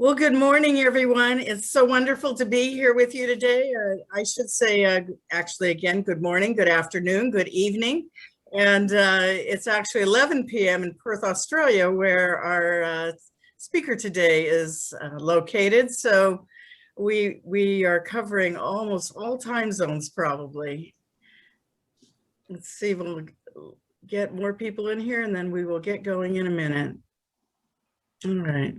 Well, good morning, everyone. It's so wonderful to be here with you today. I should say, actually, again, good morning, good afternoon, good evening. And it's actually 11 p.m. in Perth, Australia, where our speaker today is located. So we are covering almost all time zones, probably. Let's see if we'll get more people in here, and then we will get going in a minute. All right.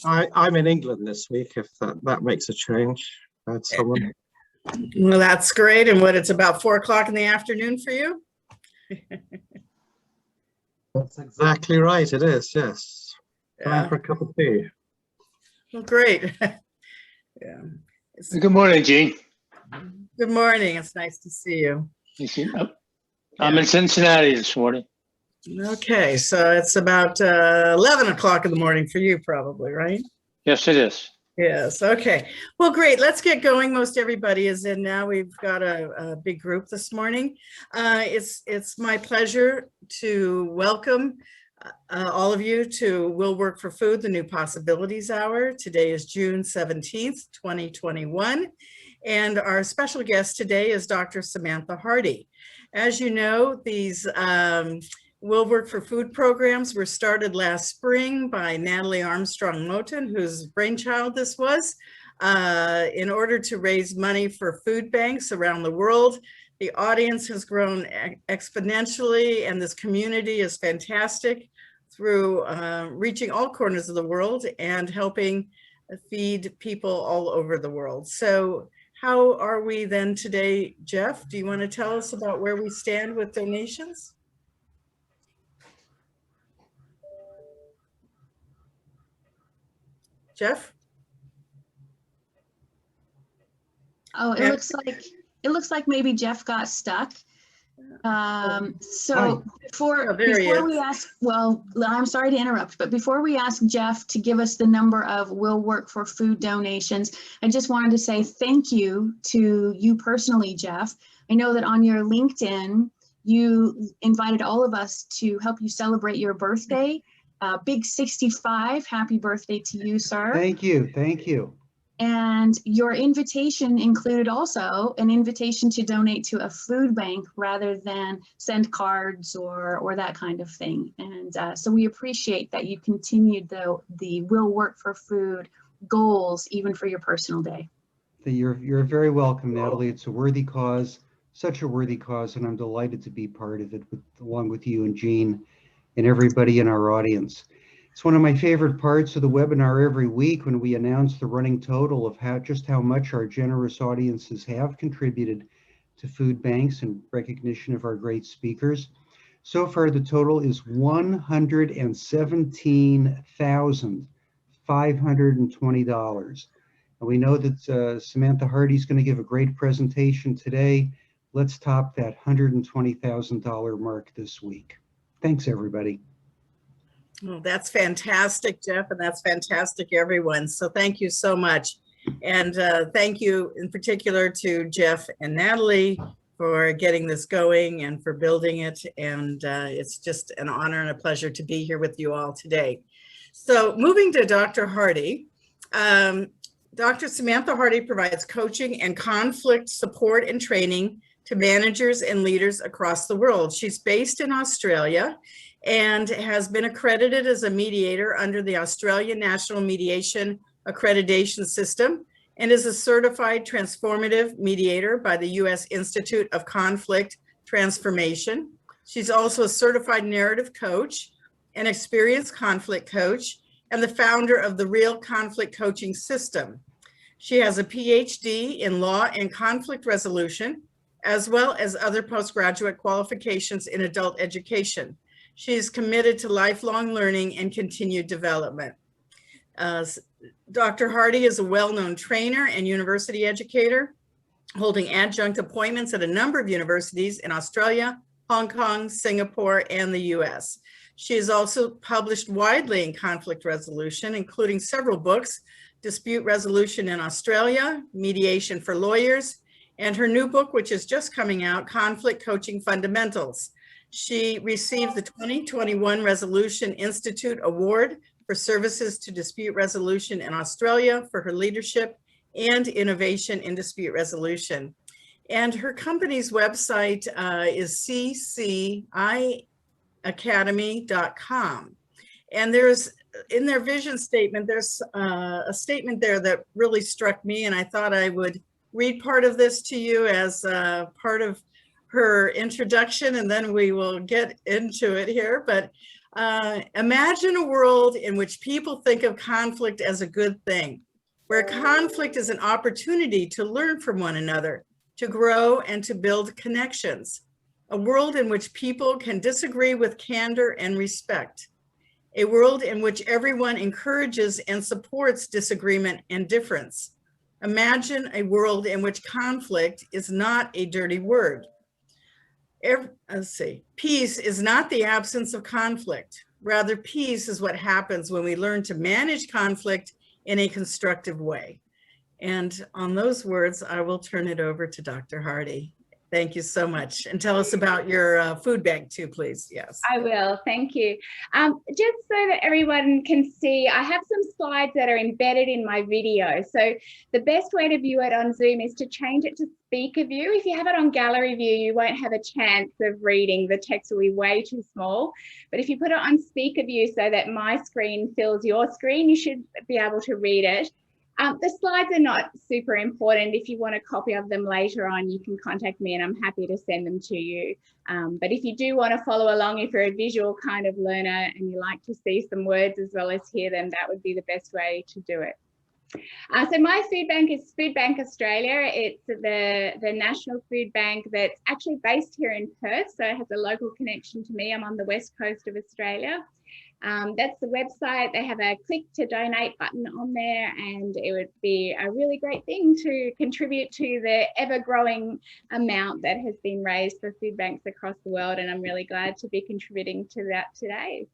I'm in England this week, if that makes a change. Someone. Well, that's great. And what, it's about 4 o'clock in the afternoon for you? That's exactly right. It is, yes. Time Yeah. for a cup of tea. Well, great. Yeah. Good morning, Gene. Good morning. It's nice to see you. I'm in Cincinnati this morning. Okay, so it's about 11 o'clock in the morning for you, probably, right? Yes, it is. Yes. Okay. Well, great. Let's get going. Most everybody is in now. We've got a big group this morning. It's my pleasure to welcome all of you to Will Work for Food, the New Possibilities Hour. Today is June 17th, 2021. And our special guest today is Dr. Samantha Hardy. As you know, these Will Work for Food programs were started last spring by Natalie Armstrong Moten, whose brainchild this was, in order to raise money for food banks around the world. The audience has grown exponentially, and this community is fantastic through reaching all corners of the world and helping feed people all over the world. So how are we then today, Jeff? Do you want to tell us about where we stand with donations? Jeff? Oh, it looks like maybe Jeff got stuck. So before we ask, well, I'm sorry to interrupt, but before we ask Jeff to give us the number of Will Work for Food donations, I just wanted to say thank you to you personally, Jeff. I know that on your LinkedIn, you invited all of us to help you celebrate your birthday. Big 65, happy birthday to you, sir. Thank you, thank you. And your invitation included also an invitation to donate to a food bank rather than send cards or that kind of thing. And so we appreciate that you continued the Will Work for Food goals even for your personal day. You're very welcome, Natalie. It's a worthy cause, such a worthy cause, and I'm delighted to be part of it along with you and Jean and everybody in our audience. It's one of my favorite parts of the webinar every week when we announce the running total of just how much our generous audiences have contributed to food banks in recognition of our great speakers. So far, the total is $117,520. And we know that Samantha Hardy is going to give a great presentation today. Let's top that $120,000 mark this week. Thanks, everybody. Well, that's fantastic, Jeff, and that's fantastic, everyone. So thank you so much. And thank you in particular to Jeff and Natalie for getting this going and for building it. And it's just an honor and a pleasure to be here with you all today. So moving to Dr. Hardy, Dr. Samantha Hardy provides coaching and conflict support and training to managers and leaders across the world. She's based in Australia and has been accredited as a mediator under the Australian National Mediation Accreditation System and is a certified transformative mediator by the U.S. Institute of Conflict Transformation. She's also a certified narrative coach, an experienced conflict coach, and the founder of the Real Conflict Coaching System. She has a PhD in law and conflict resolution, as well as other postgraduate qualifications in adult education. She is committed to lifelong learning and continued development. Dr. Hardy is a well-known trainer and university educator, holding adjunct appointments at a number of universities in Australia, Hong Kong, Singapore, and the US. She has also published widely in conflict resolution, including several books, Dispute Resolution in Australia, Mediation for Lawyers, and her new book, which is just coming out, Conflict Coaching Fundamentals. She received the 2021 Resolution Institute Award for services to dispute resolution in Australia, for her leadership and innovation in dispute resolution. And her company's website is cciacademy.com. And there's, in their vision statement, there's a statement there that really struck me, and I thought I would read part of this to you as part of her introduction, and then we will get into it here. But imagine a world in which people think of conflict as a good thing, where conflict is an opportunity to learn from one another, to grow and to build connections. A world in which people can disagree with candor and respect. A world in which everyone encourages and supports disagreement and difference. Imagine a world in which conflict is not a dirty word. Peace is not the absence of conflict. Rather, peace is what happens when we learn to manage conflict in a constructive way. And on those words, I will turn it over to Dr. Hardy. Thank you so much. And tell us about your food bank too, please. Yes. I will. Thank you. Just so that everyone can see, I have some slides that are embedded in my video. So the best way to view it on Zoom is to change it to speaker view. If you have it on gallery view, you won't have a chance of reading. The text will be way too small. But if you put it on speaker view so that my screen fills your screen, you should be able to read it. The slides are not super important. If you want a copy of them later on, you can contact me and I'm happy to send them to you. But if you do want to follow along, if you're a visual kind of learner and you like to see some words as well as hear them, that would be the best way to do it. So my food bank is Food Bank Australia. It's the national food bank that's actually based here in Perth, so it has a local connection to me. I'm on the west coast of Australia. That's the website. They have a click to donate button on there, and it would be a really great thing to contribute to the ever-growing amount that has been raised for food banks across the world, and I'm really glad to be contributing to that today.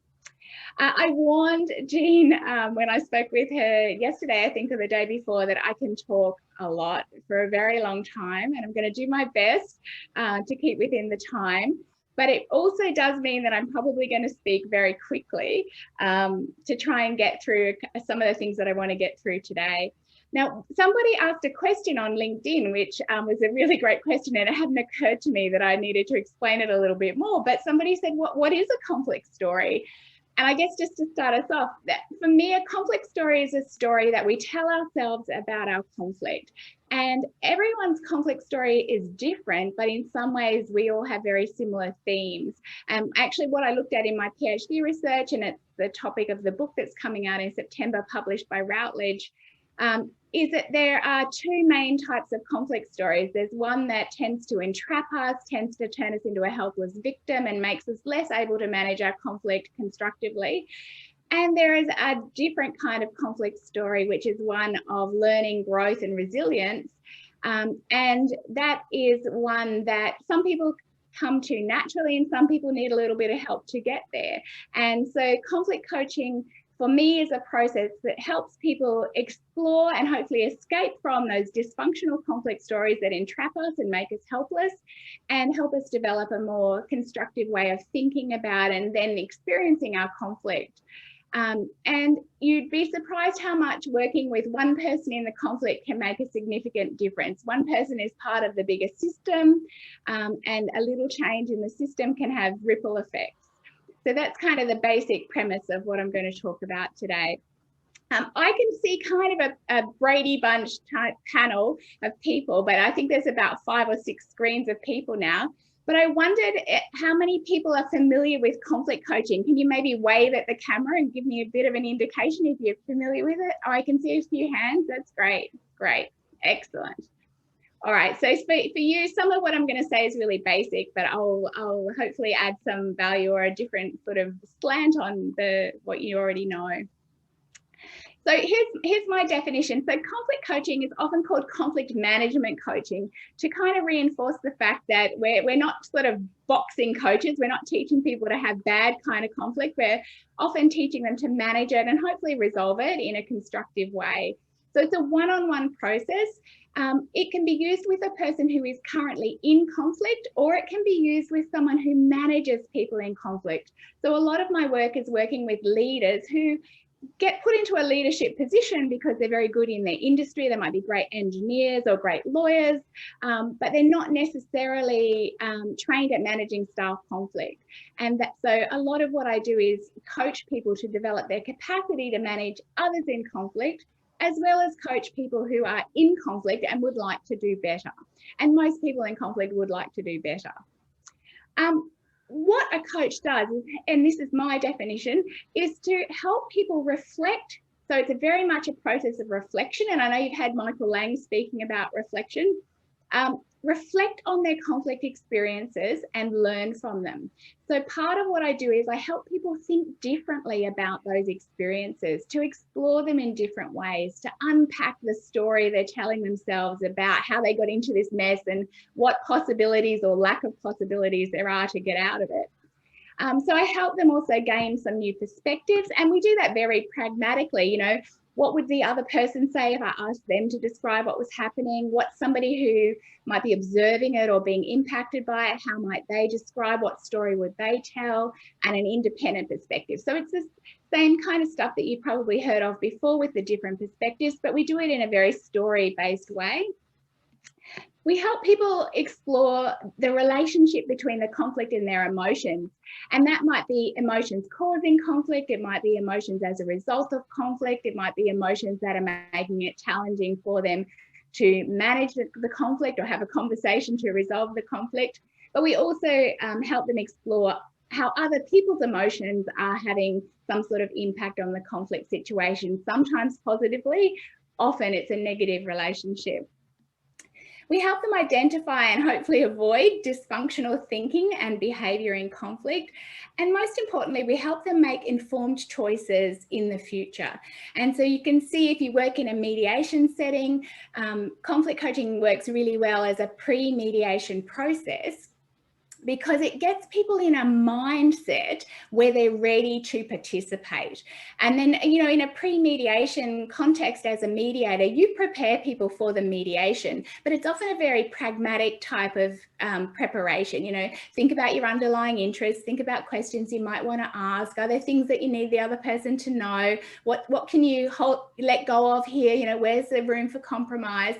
I warned Jean when I spoke with her yesterday, I think, or the day before, that I can talk a lot for a very long time, and I'm going to do my best to keep within the time. But it also does mean that I'm probably going to speak very quickly to try and get through some of the things that I want to get through today. Now, somebody asked a question on LinkedIn, which was a really great question, and it hadn't occurred to me that I needed to explain it a little bit more. But somebody said, what is a conflict story? And I guess just to start us off, that for me, a conflict story is a story that we tell ourselves about our conflict. And everyone's conflict story is different, but in some ways we all have very similar themes. Actually, what I looked at in my PhD research, and it's the topic of the book that's coming out in September, published by Routledge, is that there are two main types of conflict stories. There's one that tends to entrap us, tends to turn us into a helpless victim and makes us less able to manage our conflict constructively. And there is a different kind of conflict story, which is one of learning, growth and resilience. And that is one that some people come to naturally and some people need a little bit of help to get there. And so conflict coaching for me is a process that helps people explore and hopefully escape from those dysfunctional conflict stories that entrap us and make us helpless, and help us develop a more constructive way of thinking about and then experiencing our conflict. And you'd be surprised how much working with one person in the conflict can make a significant difference. One person is part of the bigger system, and a little change in the system can have ripple effects. So that's kind of the basic premise of what I'm going to talk about today. I can see kind of a Brady Bunch type panel of people, but I think there's about 5 or 6 screens of people now. But I wondered how many people are familiar with conflict coaching. Can you maybe wave at the camera and give me a bit of an indication if you're familiar with it? Oh, I can see a few hands. That's great. Great. Excellent. All right, so for you, some of what I'm going to say is really basic, but I'll hopefully add some value or a different sort of slant on what you already know. So here's my definition. So conflict coaching is often called conflict management coaching, to kind of reinforce the fact that we're not sort of boxing coaches. We're not teaching people to have bad kind of conflict. We're often teaching them to manage it and hopefully resolve it in a constructive way. So it's a one-on-one process. It can be used with a person who is currently in conflict, or it can be used with someone who manages people in conflict. So a lot of my work is working with leaders who get put into a leadership position because they're very good in their industry. They might be great engineers or great lawyers, but they're not necessarily trained at managing staff conflict. And so a lot of what I do is coach people to develop their capacity to manage others in conflict, as well as coach people who are in conflict and would like to do better. And most people in conflict would like to do better. What a coach does, and this is my definition, is to help people reflect. So it's very much a process of reflection. And I know you've had Michael Lang speaking about reflection. Reflect on their conflict experiences and learn from them. So part of what I do is I help people think differently about those experiences, to explore them in different ways, to unpack the story they're telling themselves about how they got into this mess and what possibilities or lack of possibilities there are to get out of it. So I help them also gain some new perspectives, and we do that very pragmatically. You know, what would the other person say if I asked them to describe what was happening? What's somebody who might be observing it or being impacted by it? How might they describe? What story would they tell? And an independent perspective. So it's the same kind of stuff that you've probably heard of before with the different perspectives, but we do it in a very story-based way. We help people explore the relationship between the conflict and their emotions. And that might be emotions causing conflict. It might be emotions as a result of conflict. It might be emotions that are making it challenging for them to manage the conflict or have a conversation to resolve the conflict. But we also help them explore how other people's emotions are having some sort of impact on the conflict situation, sometimes positively, often it's a negative relationship. We help them identify and hopefully avoid dysfunctional thinking and behaviour in conflict. And most importantly, we help them make informed choices in the future. And so you can see if you work in a mediation setting, conflict coaching works really well as a pre-mediation process, because it gets people in a mindset where they're ready to participate. And then, you know, in a pre-mediation context as a mediator, you prepare people for the mediation, but it's often a very pragmatic type of preparation. You know, think about your underlying interests, think about questions you might want to ask. Are there things that you need the other person to know? What can you let go of here? You know, where's the room for compromise?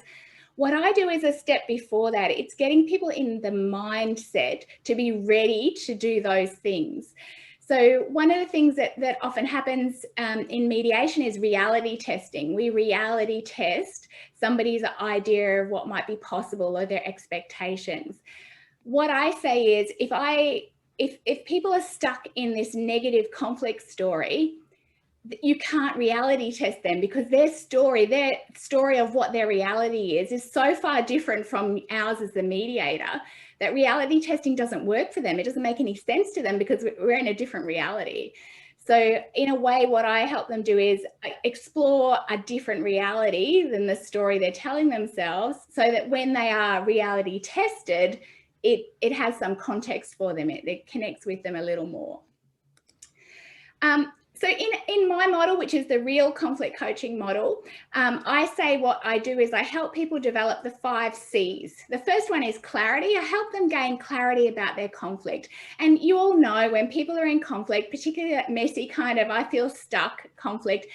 What I do is a step before that. It's getting people in the mindset to be ready to do those things. So one of the things that often happens in mediation is reality testing. We reality test somebody's idea of what might be possible or their expectations. What I say is if people are stuck in this negative conflict story, you can't reality test them, because their story of what their reality is so far different from ours as the mediator that reality testing doesn't work for them. It doesn't make any sense to them because we're in a different reality. So in a way, what I help them do is explore a different reality than the story they're telling themselves, so that when they are reality tested, it has some context for them. It connects with them a little more. So in my model, which is the real conflict coaching model, I say what I do is I help people develop the 5 C's. The first one is clarity. I help them gain clarity about their conflict. And you all know when people are in conflict, particularly that messy kind of I feel stuck conflict,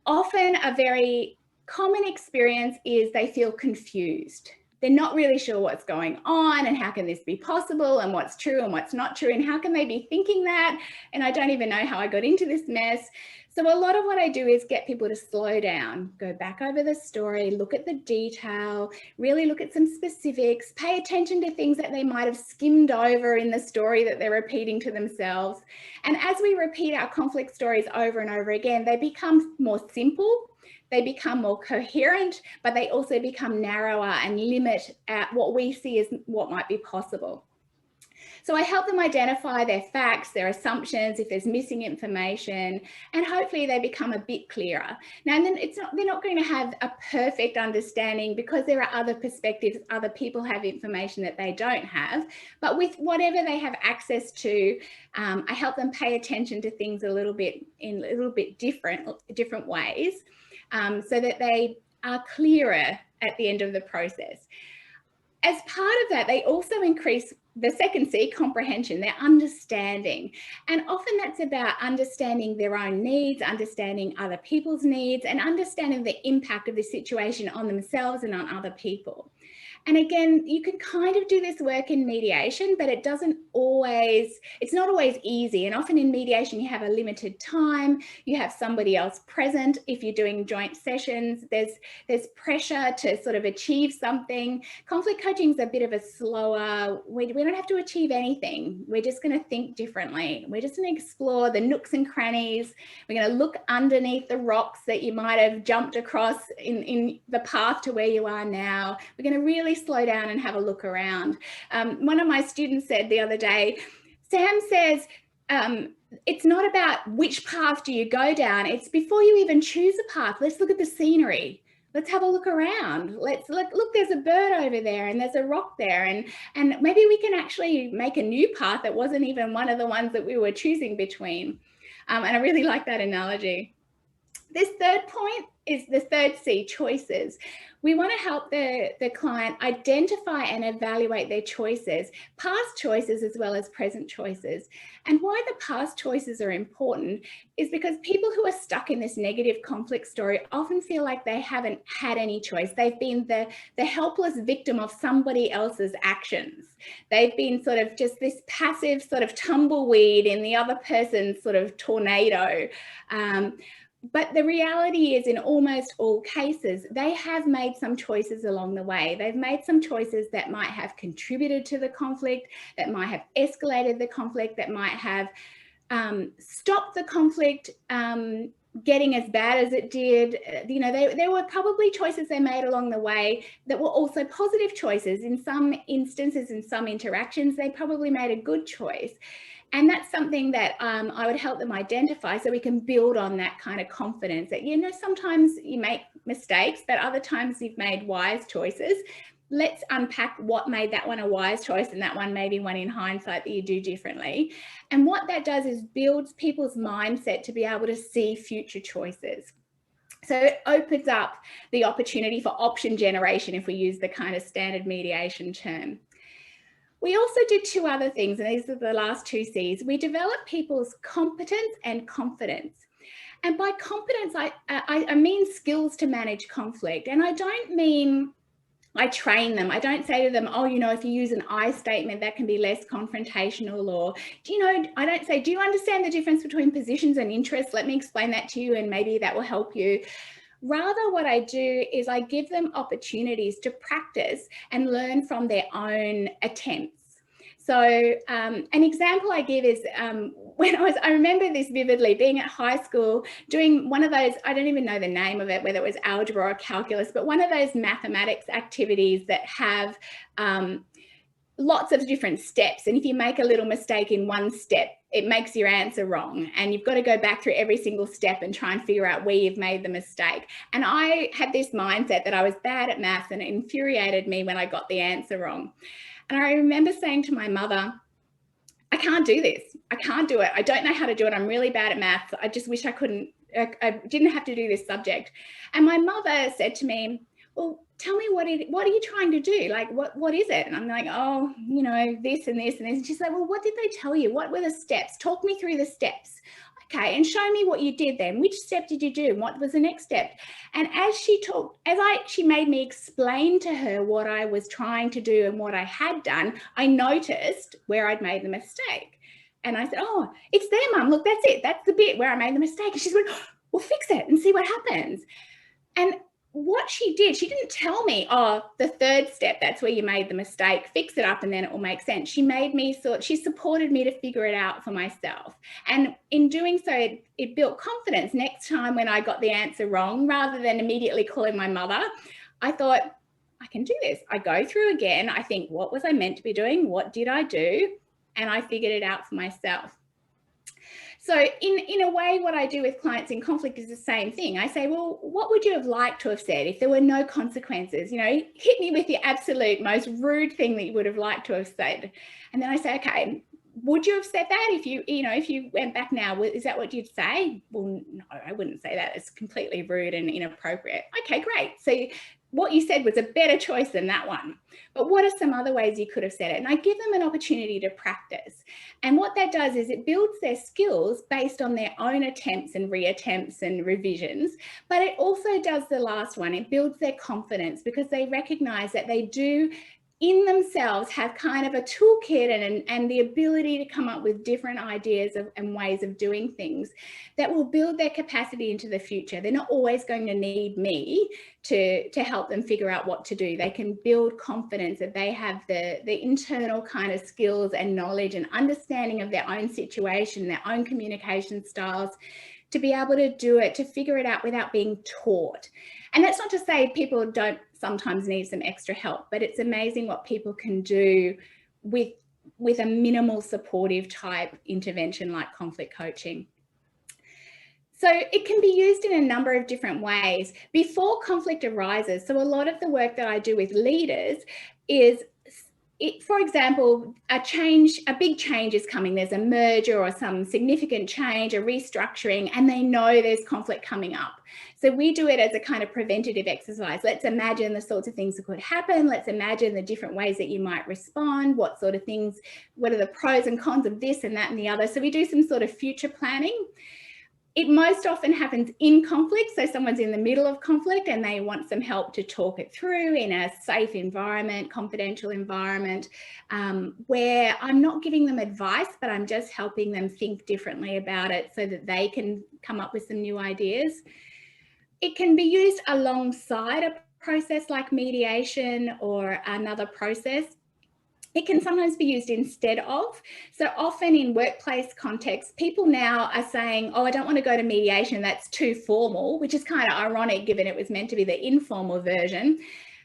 often a very common experience is they feel confused. They're not really sure what's going on and how can this be possible and what's true and what's not true and how can they be thinking that, and I don't even know how I got into this mess. So a lot of what I do is get people to slow down, go back over the story, look at the detail, really look at some specifics, pay attention to things that they might have skimmed over in the story that they're repeating to themselves. And as we repeat our conflict stories over and over again, they become more simple. They become more coherent, but they also become narrower and limit at what we see as what might be possible. So I help them identify their facts, their assumptions, if there's missing information, and hopefully they become a bit clearer. Now, then they're not going to have a perfect understanding because there are other perspectives, other people have information that they don't have, but with whatever they have access to, I help them pay attention to things in a little bit different ways. So that they are clearer at the end of the process. As part of that, they also increase the second C, comprehension, their understanding. And often that's about understanding their own needs, understanding other people's needs, and understanding the impact of the situation on themselves and on other people. And again, you can kind of do this work in mediation, but it's not always easy. And often in mediation, you have a limited time, you have somebody else present. If you're doing joint sessions, there's pressure to sort of achieve something. Conflict coaching is a bit of a slower, we don't have to achieve anything. We're just going to think differently. We're just going to explore the nooks and crannies. We're going to look underneath the rocks that you might have jumped across in the path to where you are now. We're going to really slow down and have a look around. One of my students said the other day, Sam says, it's not about which path do you go down. It's before you even choose a path, let's look at the scenery. Let's have a look around. Let's look, there's a bird over there and there's a rock there. And maybe we can actually make a new path that wasn't even one of the ones that we were choosing between. And I really like that analogy. This third point is the third C, choices. We want to help the client identify and evaluate their choices, past choices as well as present choices. And why the past choices are important is because people who are stuck in this negative conflict story often feel like they haven't had any choice. They've been the helpless victim of somebody else's actions. They've been sort of just this passive sort of tumbleweed in the other person's sort of tornado. But the reality is, in almost all cases, they have made some choices along the way. They've made some choices that might have contributed to the conflict, that might have escalated the conflict, that might have stopped the conflict getting as bad as it did. You know, there were probably choices they made along the way that were also positive choices. In some instances, in some interactions, they probably made a good choice. And that's something that I would help them identify so we can build on that kind of confidence that, you know, sometimes you make mistakes, but other times you've made wise choices. Let's unpack what made that one a wise choice and that one maybe one in hindsight that you do differently. And what that does is builds people's mindset to be able to see future choices. So it opens up the opportunity for option generation if we use the kind of standard mediation term. We also did two other things, and these are the last two C's. We developed people's competence and confidence. And by competence, I mean skills to manage conflict. And I don't mean I train them. I don't say to them, oh, you know, if you use an I statement, that can be less confrontational. Or, you know, I don't say, do you understand the difference between positions and interests? Let me explain that to you and maybe that will help you. Rather, what I do is I give them opportunities to practice and learn from their own attempts. So an example I give is when I remember this vividly, being at high school, doing one of those, I don't even know the name of it, whether it was algebra or calculus, but one of those mathematics activities that have lots of different steps. And if you make a little mistake in one step, it makes your answer wrong. And you've got to go back through every single step and try and figure out where you've made the mistake. And I had this mindset that I was bad at maths, and it infuriated me when I got the answer wrong. And I remember saying to my mother, I can't do this. I can't do it. I don't know how to do it. I'm really bad at maths. I just wish I didn't have to do this subject. And my mother said to me, well, tell me what are you trying to do? Like, what is it? And I'm like, oh, you know, this and this and this. And she's like, well, what did they tell you? What were the steps? Talk me through the steps. Okay, and show me what you did then. Which step did you do? And what was the next step? And as she made me explain to her what I was trying to do and what I had done, I noticed where I'd made the mistake. And I said, oh, it's there, Mum. Look, that's it. That's the bit where I made the mistake. And she went, well, fix it and see what happens. And what she did, she didn't tell me, oh, the third step, that's where you made the mistake, fix it up and then it will make sense. She supported me to figure it out for myself. And in doing so, it built confidence. Next time when I got the answer wrong, rather than immediately calling my mother, I thought, I can do this. I go through again. I think, what was I meant to be doing? What did I do? And I figured it out for myself. So in a way, what I do with clients in conflict is the same thing. I say, well, what would you have liked to have said if there were no consequences? You know, hit me with the absolute most rude thing that you would have liked to have said. And then I say, okay, would you have said that if you went back now? Is that what you'd say? Well, no, I wouldn't say that. It's completely rude and inappropriate. Okay, great. So what you said was a better choice than that one. But what are some other ways you could have said it? And I give them an opportunity to practice. And what that does is it builds their skills based on their own attempts and reattempts and revisions. But it also does the last one. It builds their confidence because they recognize that they do in themselves have kind of a toolkit and the ability to come up with different ideas and ways of doing things that will build their capacity into the future. They're not always going to need me to help them figure out what to do. They can build confidence that they have the internal kind of skills and knowledge and understanding of their own situation, their own communication styles, to be able to do it, to figure it out without being taught. And that's not to say people don't sometimes need some extra help, but it's amazing what people can do with a minimal supportive type intervention like conflict coaching. So it can be used in a number of different ways before conflict arises. So a lot of the work that I do with leaders is, for example, a big change is coming. There's a merger or some significant change, a restructuring, and they know there's conflict coming up. So we do it as a kind of preventative exercise. Let's imagine the sorts of things that could happen. Let's imagine the different ways that you might respond, what sort of things, what are the pros and cons of this and that and the other. So we do some sort of future planning. It most often happens in conflict. So someone's in the middle of conflict and they want some help to talk it through in a safe environment, confidential environment, where I'm not giving them advice, but I'm just helping them think differently about it so that they can come up with some new ideas. It can be used alongside a process like mediation or another process. It can sometimes be used instead of. So often in workplace contexts, people now are saying, oh, I don't want to go to mediation, that's too formal, which is kind of ironic given it was meant to be the informal version.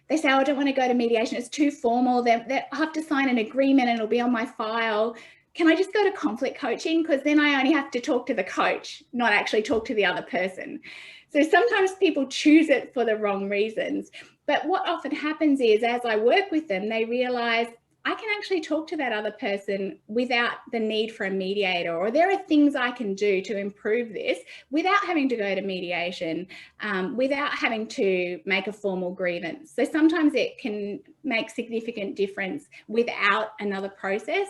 They say, oh, I don't want to go to mediation, it's too formal, I have to sign an agreement and it'll be on my file. Can I just go to conflict coaching? Because then I only have to talk to the coach, not actually talk to the other person. So sometimes people choose it for the wrong reasons. But what often happens is as I work with them, they realize I can actually talk to that other person without the need for a mediator, or there are things I can do to improve this without having to go to mediation, without having to make a formal grievance. So sometimes it can make significant difference without another process.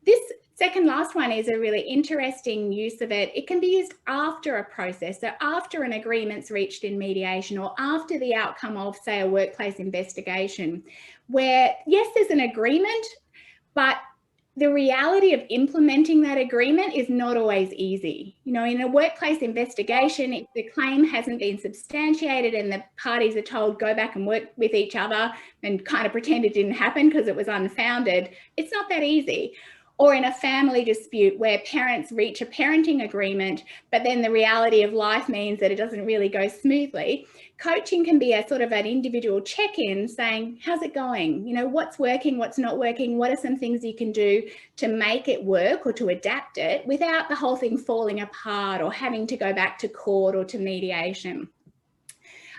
This second last one is a really interesting use of it. It can be used after a process, so after an agreement's reached in mediation or after the outcome of, say, a workplace investigation, where, yes, there's an agreement, but the reality of implementing that agreement is not always easy. You know, in a workplace investigation, if the claim hasn't been substantiated and the parties are told go back and work with each other and kind of pretend it didn't happen because it was unfounded, it's not that easy. Or in a family dispute where parents reach a parenting agreement, but then the reality of life means that it doesn't really go smoothly. Coaching can be a sort of an individual check-in saying, how's it going? You know, what's working, what's not working? What are some things you can do to make it work or to adapt it without the whole thing falling apart or having to go back to court or to mediation?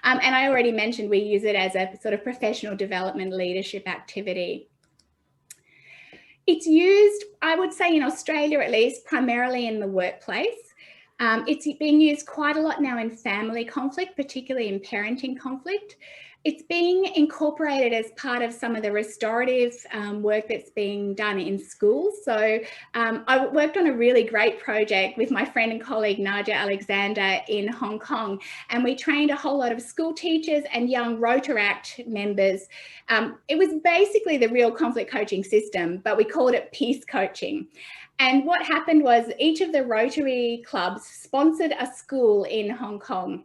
And I already mentioned we use it as a sort of professional development leadership activity. It's used, I would say in Australia at least, primarily in the workplace. It's being used quite a lot now in family conflict, particularly in parenting conflict. It's being incorporated as part of some of the restorative work that's being done in schools. So I worked on a really great project with my friend and colleague Naja Alexander in Hong Kong, and we trained a whole lot of school teachers and young Rotaract members. It was basically the real conflict coaching system, but we called it peace coaching. And what happened was each of the Rotary clubs sponsored a school in Hong Kong.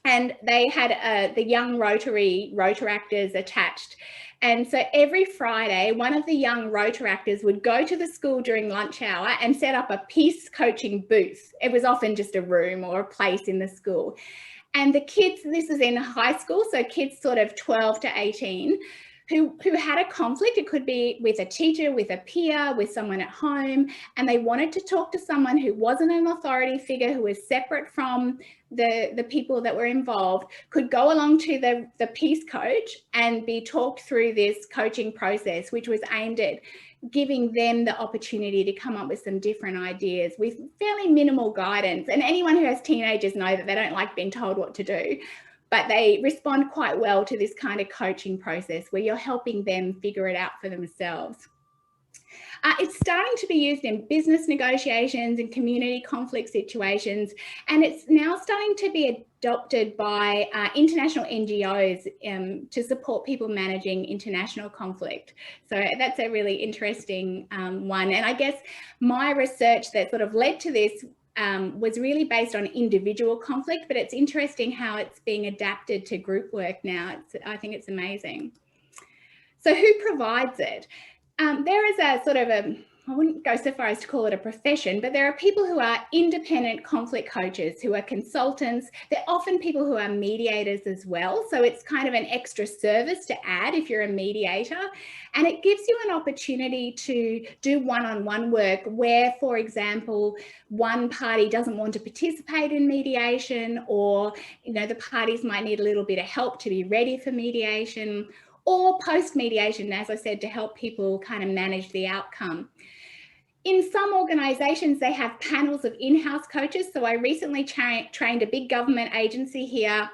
And they had the young Rotaractors attached. And so every Friday, one of the young Rotaractors would go to the school during lunch hour and set up a peace coaching booth. It was often just a room or a place in the school. And the kids, this is in high school, so kids sort of 12 to 18, who had a conflict. It could be with a teacher, with a peer, with someone at home, and they wanted to talk to someone who wasn't an authority figure, who was separate from the people that were involved, could go along to the peace coach and be talked through this coaching process, which was aimed at giving them the opportunity to come up with some different ideas with fairly minimal guidance. And anyone who has teenagers know that they don't like being told what to do, but they respond quite well to this kind of coaching process where you're helping them figure it out for themselves. It's starting to be used in business negotiations and community conflict situations, and it's now starting to be adopted by international NGOs to support people managing international conflict. So that's a really interesting one. And I guess my research that sort of led to this was really based on individual conflict, but it's interesting how it's being adapted to group work now. I think it's amazing. So who provides it? There is a sort of I wouldn't go so far as to call it a profession, but there are people who are independent conflict coaches, who are consultants. They're often people who are mediators as well. So it's kind of an extra service to add if you're a mediator. And it gives you an opportunity to do one-on-one work where, for example, one party doesn't want to participate in mediation, or, you know, the parties might need a little bit of help to be ready for mediation, or post-mediation, as I said, to help people kind of manage the outcome. In some organisations, they have panels of in-house coaches. So I recently trained a big government agency here,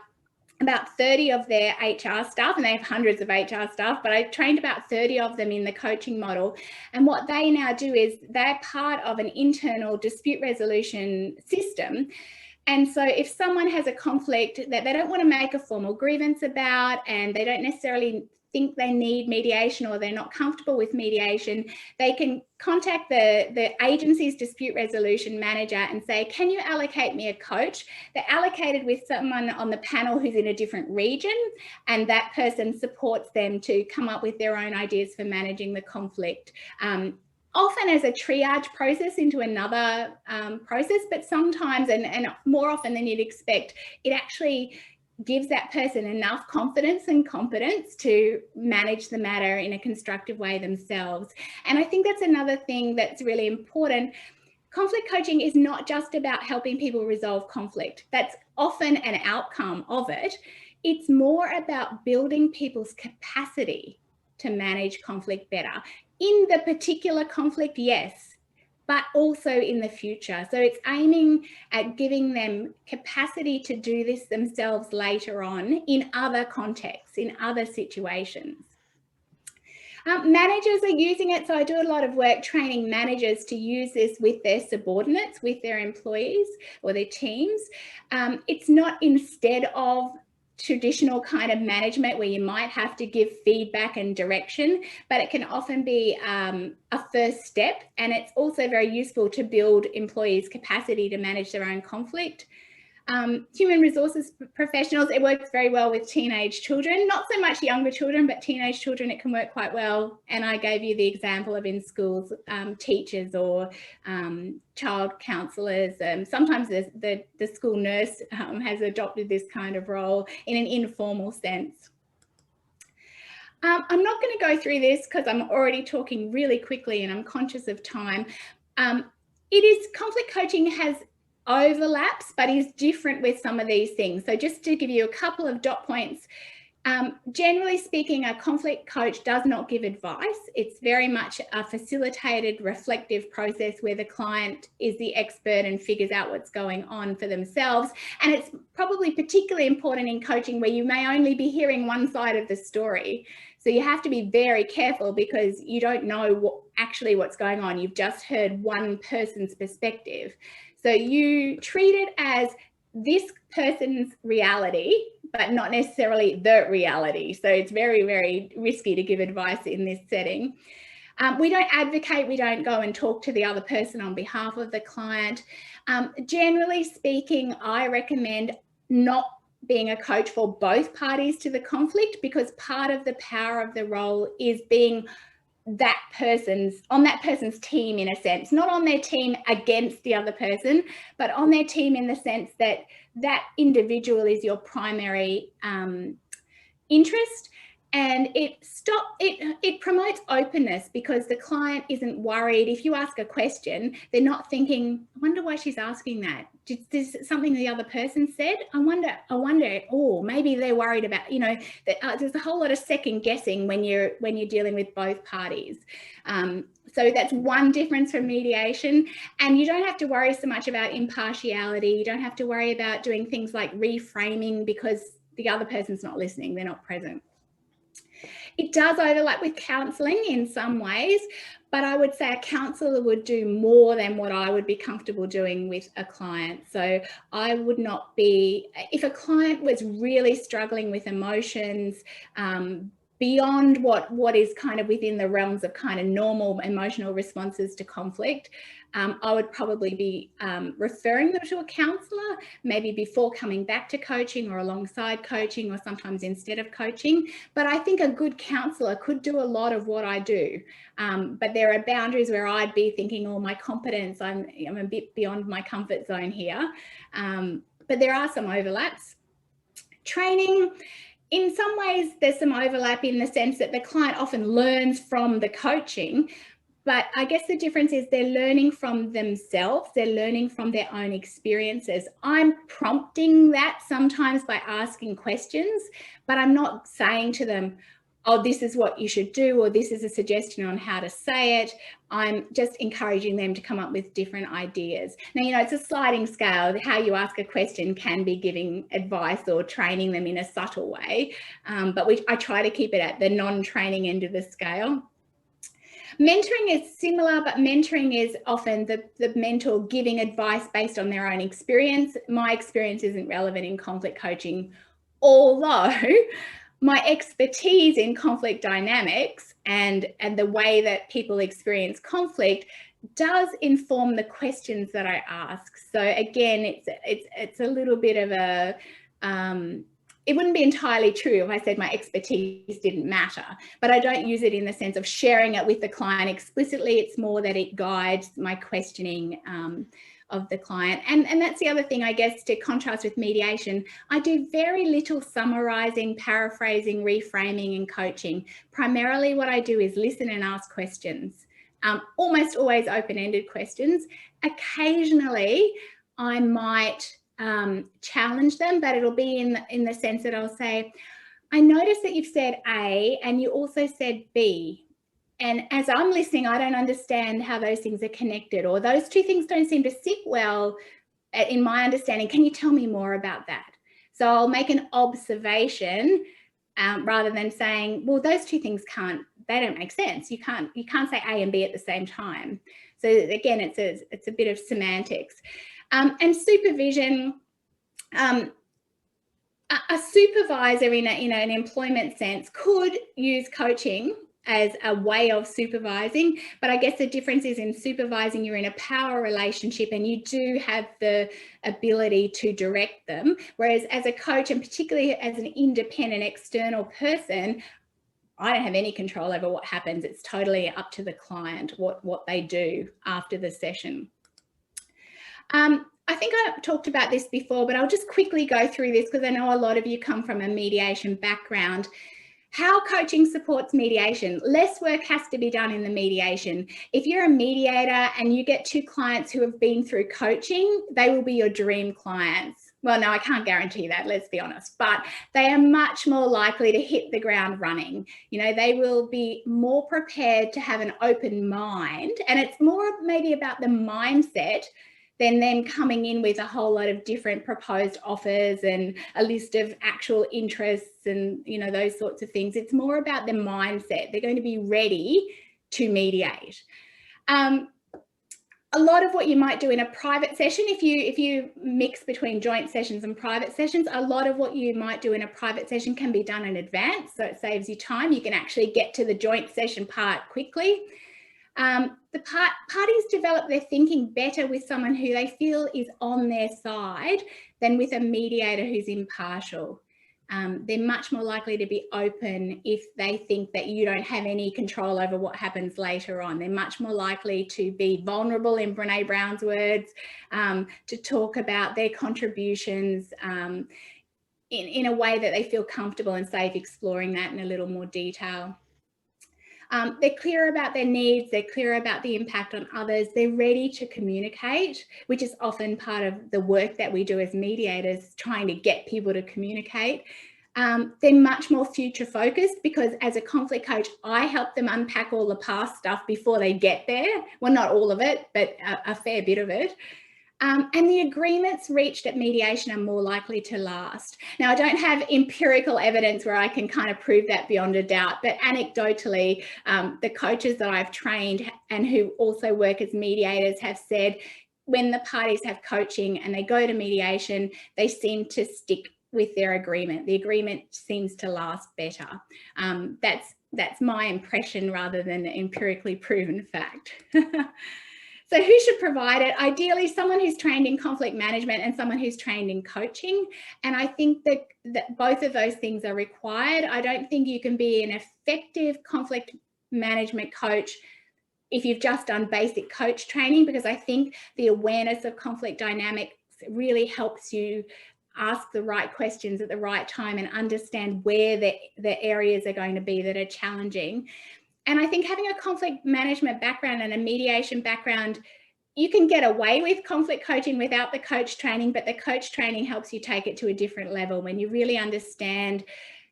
about 30 of their HR staff, and they have hundreds of HR staff, but I trained about 30 of them in the coaching model. And what they now do is they're part of an internal dispute resolution system. And so if someone has a conflict that they don't want to make a formal grievance about, and they don't necessarily think they need mediation, or they're not comfortable with mediation, they can contact the agency's dispute resolution manager and say, can you allocate me a coach? They're allocated with someone on the panel who's in a different region, and that person supports them to come up with their own ideas for managing the conflict. Often as a triage process into another process, but sometimes, and more often than you'd expect, it actually gives that person enough confidence and competence to manage the matter in a constructive way themselves. And I think that's another thing that's really important. Conflict coaching is not just about helping people resolve conflict. That's often an outcome of it. It's more about building people's capacity to manage conflict better. In the particular conflict, yes, but also in the future. So it's aiming at giving them capacity to do this themselves later on in other contexts, in other situations. Managers are using it. So I do a lot of work training managers to use this with their subordinates, with their employees or their teams. It's not instead of traditional kind of management where you might have to give feedback and direction, but it can often be a first step. And it's also very useful to build employees' capacity to manage their own conflict. Human resources professionals, it works very well with teenage children, not so much younger children, but teenage children, it can work quite well. And I gave you the example of in schools, teachers or child counsellors. Sometimes the school nurse has adopted this kind of role in an informal sense. I'm not going to go through this because I'm already talking really quickly and I'm conscious of time. Conflict coaching has overlaps, but is different with some of these things. So just to give you a couple of dot points, generally speaking, a conflict coach does not give advice. It's very much a facilitated, reflective process where the client is the expert and figures out what's going on for themselves. And it's probably particularly important in coaching where you may only be hearing one side of the story. So you have to be very careful because you don't know what's going on. You've just heard one person's perspective. So you treat it as this person's reality, but not necessarily the reality. So it's very, very risky to give advice in this setting. We don't advocate, we don't go and talk to the other person on behalf of the client. Generally speaking, I recommend not being a coach for both parties to the conflict, because part of the power of the role is being on that person's team, in a sense, not on their team against the other person, but on their team in the sense that that individual is your primary interest. And it promotes openness because the client isn't worried. If you ask a question, they're not thinking, I wonder why she's asking that. this is something the other person said. I wonder, oh, maybe they're worried about, you know, that there's a whole lot of second guessing when you're dealing with both parties. So that's one difference from mediation. And you don't have to worry so much about impartiality. You don't have to worry about doing things like reframing because the other person's not listening, they're not present. It does overlap with counselling in some ways, but I would say a counsellor would do more than what I would be comfortable doing with a client. So I would not be, if a client was really struggling with emotions, beyond what is kind of within the realms of kind of normal emotional responses to conflict, I would probably be referring them to a counsellor, maybe before coming back to coaching or alongside coaching or sometimes instead of coaching. But I think a good counsellor could do a lot of what I do. But there are boundaries where I'd be thinking, oh, my competence, I'm a bit beyond my comfort zone here. But there are some overlaps. Training, in some ways, there's some overlap in the sense that the client often learns from the coaching, but I guess the difference is they're learning from themselves, they're learning from their own experiences. I'm prompting that sometimes by asking questions, but I'm not saying to them, oh, this is what you should do, or this is a suggestion on how to say it. I'm just encouraging them to come up with different ideas. Now, you know, it's a sliding scale. How you ask a question can be giving advice or training them in a subtle way, but I try to keep it at the non-training end of the scale. Mentoring is similar, but mentoring is often the mentor giving advice based on their own experience. My experience isn't relevant in conflict coaching, although my expertise in conflict dynamics and the way that people experience conflict does inform the questions that I ask. So again, it's a little bit of a, it wouldn't be entirely true if I said my expertise didn't matter, but I don't use it in the sense of sharing it with the client explicitly. It's more that it guides my questioning of the client. And that's the other thing, I guess, to contrast with mediation. I do very little summarizing, paraphrasing, reframing and coaching. Primarily what I do is listen and ask questions, almost always open-ended questions. Occasionally I might challenge them, but it'll be in the sense that I'll say, I noticed that you've said A and you also said B. And as I'm listening, I don't understand how those things are connected, or those two things don't seem to sit well in my understanding. Can you tell me more about that? So I'll make an observation rather than saying, well, those two things they don't make sense. You can't say A and B at the same time. So again, it's a bit of semantics. And supervision, a supervisor in an employment sense could use coaching as a way of supervising, but I guess the difference is in supervising, you're in a power relationship and you do have the ability to direct them. Whereas as a coach, and particularly as an independent external person, I don't have any control over what happens. It's totally up to the client, what they do after the session. I think I talked about this before, but I'll just quickly go through this because I know a lot of you come from a mediation background. How coaching supports mediation. Less work has to be done in the mediation. If you're a mediator and you get 2 clients who have been through coaching, they will be your dream clients. Well, no, I can't guarantee that, let's be honest, but they are much more likely to hit the ground running. You know, they will be more prepared to have an open mind, and it's more maybe about the mindset than them coming in with a whole lot of different proposed offers and a list of actual interests and, you know, those sorts of things. It's more about the mindset. They're going to be ready to mediate. A lot of what you might do in a private session, if you mix between joint sessions and private sessions, a lot of what you might do in a private session can be done in advance, so it saves you time. You can actually get to the joint session part quickly. The parties develop their thinking better with someone who they feel is on their side than with a mediator who's impartial. They're much more likely to be open if they think that you don't have any control over what happens later on. They're much more likely to be vulnerable, in Brene Brown's words, to talk about their contributions in a way that they feel comfortable and safe exploring that in a little more detail. They're clear about their needs, they're clear about the impact on others, they're ready to communicate, which is often part of the work that we do as mediators, trying to get people to communicate. They're much more future focused, because as a conflict coach, I help them unpack all the past stuff before they get there. Well, not all of it, but a fair bit of it. And the agreements reached at mediation are more likely to last. Now, I don't have empirical evidence where I can kind of prove that beyond a doubt, but anecdotally, the coaches that I've trained and who also work as mediators have said when the parties have coaching and they go to mediation, they seem to stick with their agreement. The agreement seems to last better. That's my impression rather than an empirically proven fact. So who should provide it? Ideally, someone who's trained in conflict management and someone who's trained in coaching. And I think that both of those things are required. I don't think you can be an effective conflict management coach if you've just done basic coach training, because I think the awareness of conflict dynamics really helps you ask the right questions at the right time and understand where the areas are going to be that are challenging. And I think having a conflict management background and a mediation background, you can get away with conflict coaching without the coach training, but the coach training helps you take it to a different level when you really understand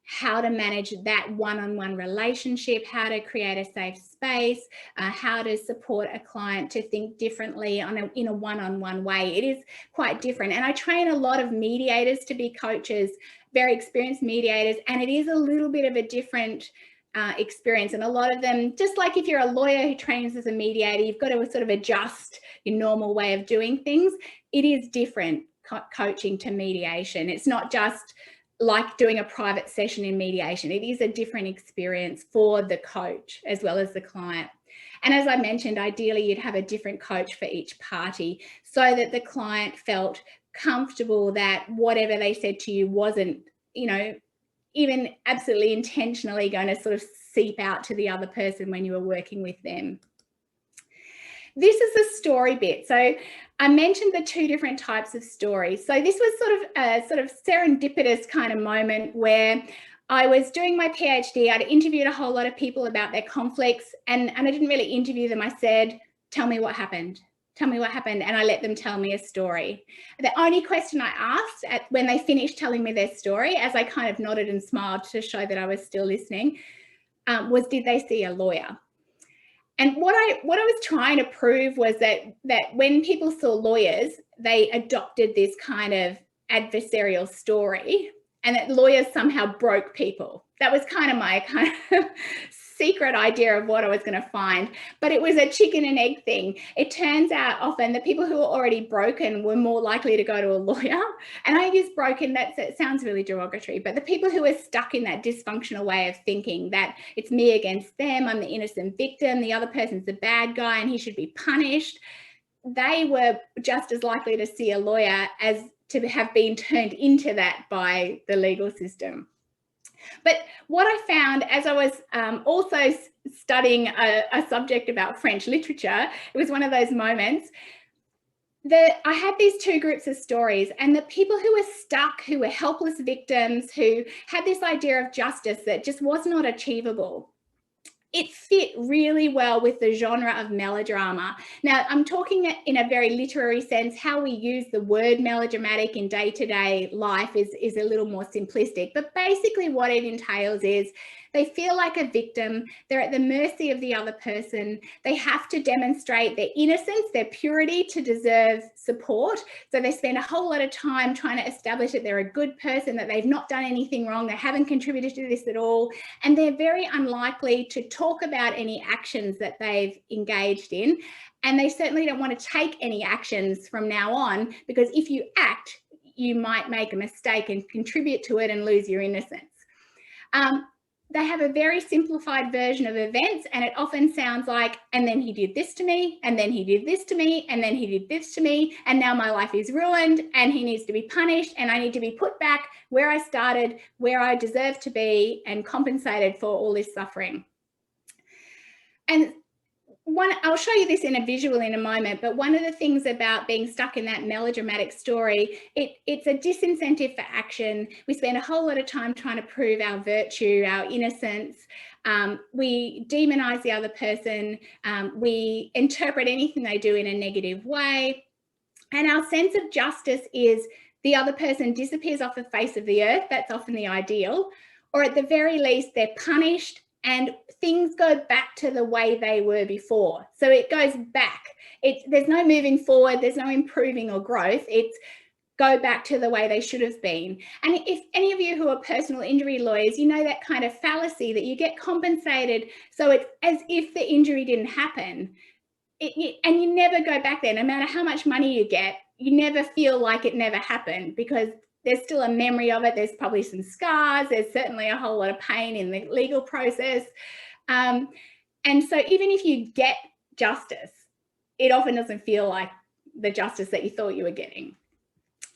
how to manage that one-on-one relationship, how to create a safe space, how to support a client to think differently in a one-on-one way. It is quite different. And I train a lot of mediators to be coaches, very experienced mediators, and it is a little bit of a different experience. And a lot of them, just like if you're a lawyer who trains as a mediator, you've got to sort of adjust your normal way of doing things. It is different coaching to mediation. It's not just like doing a private session in mediation. It is a different experience for the coach as well as the client. And as I mentioned, ideally you'd have a different coach for each party so that the client felt comfortable that whatever they said to you wasn't, even absolutely intentionally going to sort of seep out to the other person when you were working with them. This is the story bit. So I mentioned the two different types of stories. So this was sort of serendipitous kind of moment where I was doing my PhD. I'd interviewed a whole lot of people about their conflicts, and I didn't really interview them. I said, tell me what happened. Tell me what happened. And I let them tell me a story. The only question I asked when they finished telling me their story, as I kind of nodded and smiled to show that I was still listening, was, did they see a lawyer? And what I was trying to prove was that when people saw lawyers, they adopted this kind of adversarial story, and that lawyers somehow broke people. That was kind of my secret idea of what I was going to find, but it was a chicken and egg thing. It turns out often the people who were already broken were more likely to go to a lawyer. And I use broken, that sounds really derogatory, but the people who are stuck in that dysfunctional way of thinking that it's me against them, I'm the innocent victim, the other person's the bad guy and he should be punished, they were just as likely to see a lawyer as to have been turned into that by the legal system. But what I found as I was also studying a subject about French literature, it was one of those moments that I had these two groups of stories, and the people who were stuck, who were helpless victims, who had this idea of justice that just was not achievable, it fit really well with the genre of melodrama. Now, I'm talking in a very literary sense. How we use the word melodramatic in day-to-day life is a little more simplistic, but basically what it entails is they feel like a victim. They're at the mercy of the other person. They have to demonstrate their innocence, their purity to deserve support. So they spend a whole lot of time trying to establish that they're a good person, that they've not done anything wrong, they haven't contributed to this at all. And they're very unlikely to talk about any actions that they've engaged in. And they certainly don't want to take any actions from now on, because if you act, you might make a mistake and contribute to it and lose your innocence. They have a very simplified version of events, and it often sounds like, and then he did this to me, and then he did this to me, and then he did this to me, and now my life is ruined, and he needs to be punished, and I need to be put back where I started, where I deserve to be, and compensated for all this suffering. And I'll show you this in a visual in a moment, but one of the things about being stuck in that melodramatic story, it's a disincentive for action. We spend a whole lot of time trying to prove our virtue, our innocence. We demonize the other person. We interpret anything they do in a negative way. And our sense of justice is the other person disappears off the face of the earth. That's often the ideal. Or at the very least, they're punished and things go back to the way they were before. So it goes back. There's no moving forward. There's no improving or growth. It's go back to the way they should have been. And if any of you who are personal injury lawyers, you know that kind of fallacy that you get compensated. So it's as if the injury didn't happen. And you never go back there, no matter how much money you get, you never feel like it never happened because there's still a memory of it. There's probably some scars. There's certainly a whole lot of pain in the legal process. And so even if you get justice, it often doesn't feel like the justice that you thought you were getting.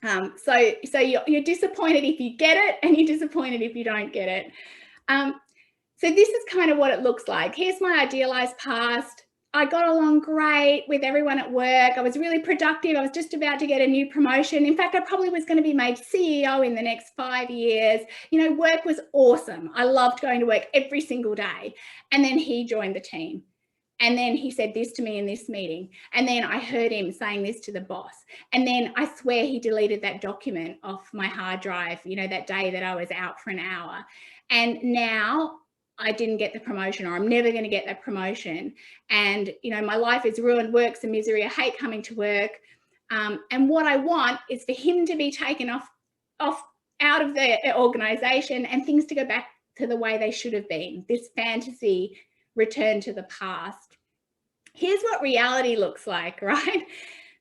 So you're disappointed if you get it and you're disappointed if you don't get it. So this is kind of what it looks like. Here's my idealized past. I got along great with everyone at work. I was really productive. I was just about to get a new promotion. In fact, I probably was going to be made CEO in the next 5 years. You know, work was awesome. I loved going to work every single day. And then he joined the team. And then he said this to me in this meeting. And then I heard him saying this to the boss. And then I swear he deleted that document off my hard drive, you know, that day that I was out for an hour. And now I didn't get the promotion, or I'm never going to get that promotion. And, you know, my life is ruined, work's a misery. I hate coming to work. And what I want is for him to be taken off out of the organization and things to go back to the way they should have been. This fantasy return to the past. Here's what reality looks like, right?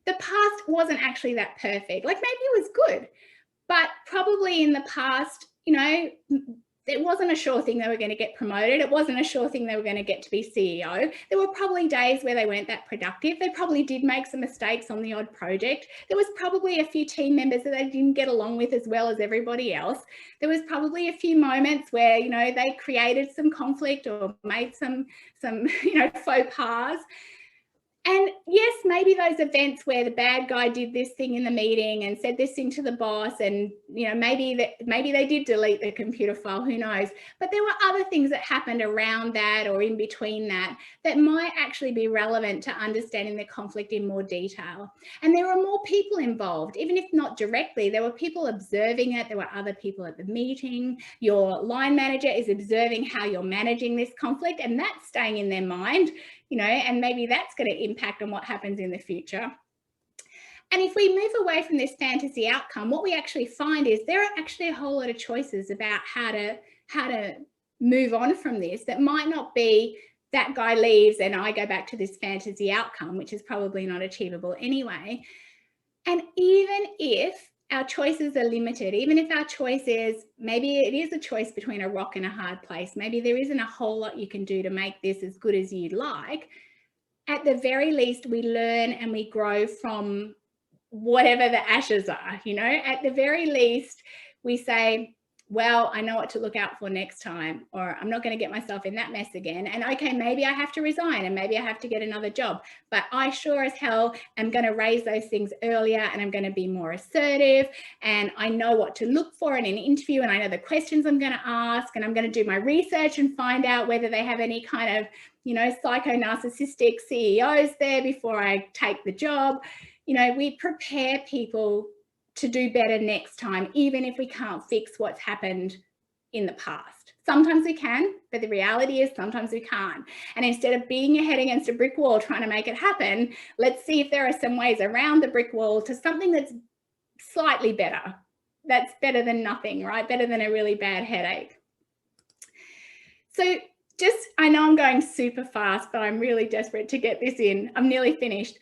The past wasn't actually that perfect. Like maybe it was good, but probably in the past, you know, it wasn't a sure thing they were going to get promoted. It wasn't a sure thing they were going to get to be CEO. There were probably days where they weren't that productive. They probably did make some mistakes on the odd project. There was probably a few team members that they didn't get along with as well as everybody else. There was probably a few moments where, you know, they created some conflict or made some you know, faux pas. And yes, maybe those events where the bad guy did this thing in the meeting and said this thing to the boss, and you know, maybe they did delete the computer file, who knows? But there were other things that happened around that or in between that might actually be relevant to understanding the conflict in more detail. And there were more people involved, even if not directly. There were people observing it. There were other people at the meeting. Your line manager is observing how you're managing this conflict, and that's staying in their mind. You know, and maybe that's going to impact on what happens in the future. And if we move away from this fantasy outcome, what we actually find is there are actually a whole lot of choices about how to move on from this that might not be that guy leaves and I go back to this fantasy outcome, which is probably not achievable anyway. And even if our choices are limited, even if our choice is, maybe it is a choice between a rock and a hard place, maybe there isn't a whole lot you can do to make this as good as you'd like, at the very least, we learn and we grow from whatever the ashes are, you know. At the very least, we say, well, I know what to look out for next time, or I'm not going to get myself in that mess again. And okay, maybe I have to resign and maybe I have to get another job, but I sure as hell am going to raise those things earlier, and I'm going to be more assertive, and I know what to look for in an interview, and I know the questions I'm going to ask, and I'm going to do my research and find out whether they have any kind of, you know, psycho-narcissistic CEOs there before I take the job. You know, we prepare people to do better next time, even if we can't fix what's happened in the past. Sometimes we can, but the reality is sometimes we can't. And instead of beating your head against a brick wall trying to make it happen, let's see if there are some ways around the brick wall to something that's slightly better. That's better than nothing, right? Better than a really bad headache. So I know I'm going super fast, but I'm really desperate to get this in. I'm nearly finished.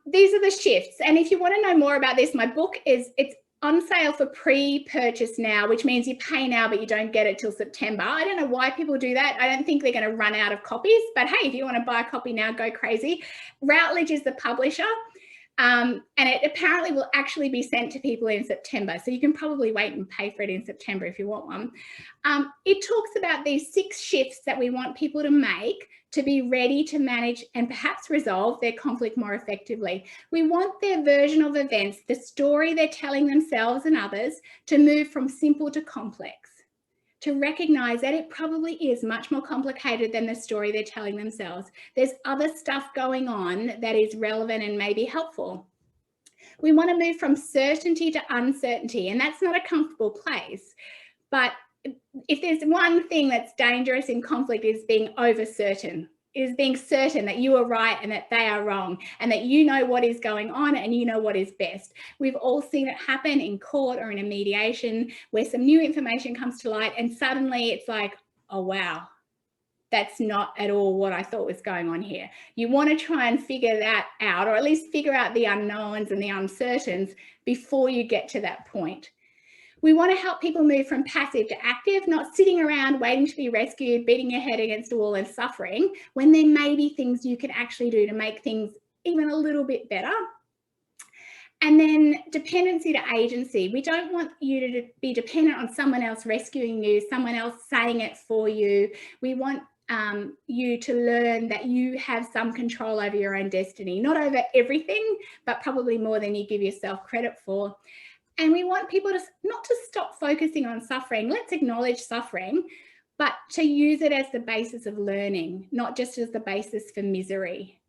These are the shifts. And if you want to know more about this, my book it's on sale for pre-purchase now, which means you pay now, but you don't get it till September. I don't know why people do that. I don't think they're going to run out of copies, but hey, if you want to buy a copy now, go crazy. Routledge is the publisher. And it apparently will actually be sent to people in September. So you can probably wait and pay for it in September if you want one. It talks about these 6 shifts that we want people to make to be ready to manage and perhaps resolve their conflict more effectively. We want their version of events, the story they're telling themselves and others, to move from simple to complex, to recognize that it probably is much more complicated than the story they're telling themselves. There's other stuff going on that is relevant and maybe helpful. We want to move from certainty to uncertainty, and that's not a comfortable place. But if there's one thing that's dangerous in conflict, is being over certain, is being certain that you are right and that they are wrong, and that you know what is going on and you know what is best. We've all seen it happen in court or in a mediation where some new information comes to light and suddenly it's like, oh wow, that's not at all what I thought was going on here. You want to try and figure that out, or at least figure out the unknowns and the uncertains before you get to that point. We want to help people move from passive to active, not sitting around waiting to be rescued, beating your head against a wall and suffering, when there may be things you can actually do to make things even a little bit better. And then dependency to agency. We don't want you to be dependent on someone else rescuing you, someone else saying it for you. We want you to learn that you have some control over your own destiny, not over everything, but probably more than you give yourself credit for. And we want people to not to stop focusing on suffering. Let's acknowledge suffering, but to use it as the basis of learning, not just as the basis for misery.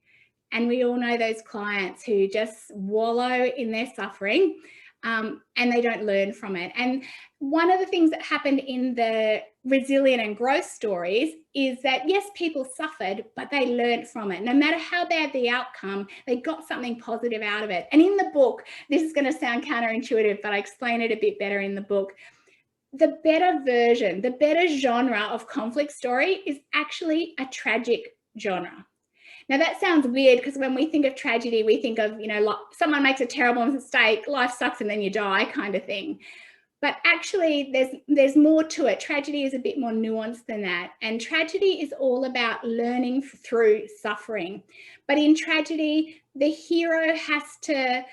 And we all know those clients who just wallow in their suffering and they don't learn from it. And one of the things that happened in the resilient and growth stories is that, yes, people suffered, but they learned from it. No matter how bad the outcome, they got something positive out of it. And in the book, this is going to sound counterintuitive, but I explain it a bit better in the book. The better version, the better genre of conflict story is actually a tragic genre. Now that sounds weird because when we think of tragedy, we think of, you know, like someone makes a terrible mistake, life sucks and then you die kind of thing. But actually there's more to it. Tragedy is a bit more nuanced than that. And tragedy is all about learning through suffering. But in tragedy, the hero has to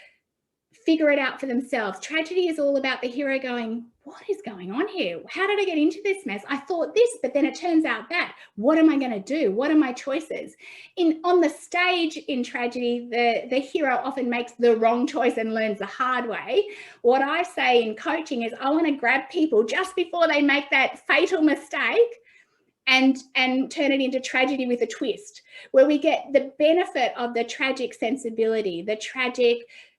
figure it out for themselves. Tragedy is all about the hero going, what is going on here? How did I get into this mess? I thought this, but then it turns out that. What am I going to do? What are my choices? On the stage in tragedy, the hero often makes the wrong choice and learns the hard way. What I say in coaching is I want to grab people just before they make that fatal mistake and turn it into tragedy with a twist, where we get the benefit of the tragic sensibility, the tragic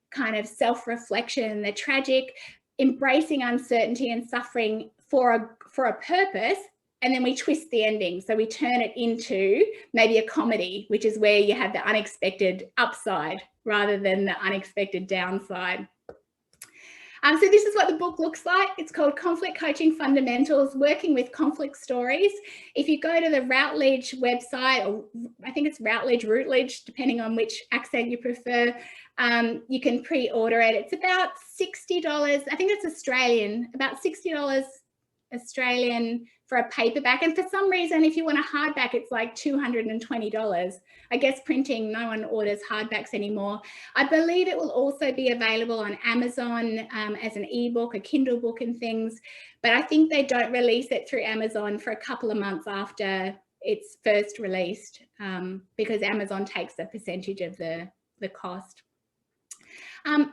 kind of self-reflection, the tragic embracing uncertainty and suffering for a purpose, and then we twist the ending. So we turn it into maybe a comedy, which is where you have the unexpected upside rather than the unexpected downside. So this is what the book looks like. It's called Conflict Coaching Fundamentals, Working with Conflict Stories. If you go to the Routledge website, or I think it's Routledge, depending on which accent you prefer, you can pre-order it. It's about $60. I think it's Australian, about $60 Australian for a paperback. And for some reason, if you want a hardback, it's like $220. I guess printing, no one orders hardbacks anymore. I believe it will also be available on Amazon as an ebook, a Kindle book and things. But I think they don't release it through Amazon for a couple of months after it's first released because Amazon takes a percentage of the cost.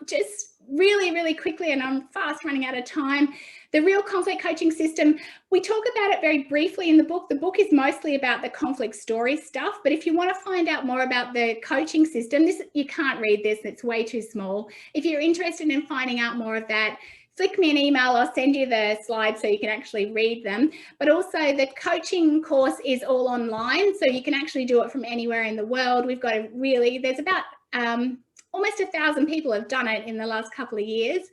Just really, really quickly, and I'm fast running out of time, the real conflict coaching system, we talk about it very briefly in the book. The book is mostly about the conflict story stuff, but if you want to find out more about the coaching system, you can't read this, it's way too small. If you're interested in finding out more of that, flick me an email, I'll send you the slides so you can actually read them. But also the coaching course is all online, so you can actually do it from anywhere in the world. We've got there's about almost 1,000 people have done it in the last couple of years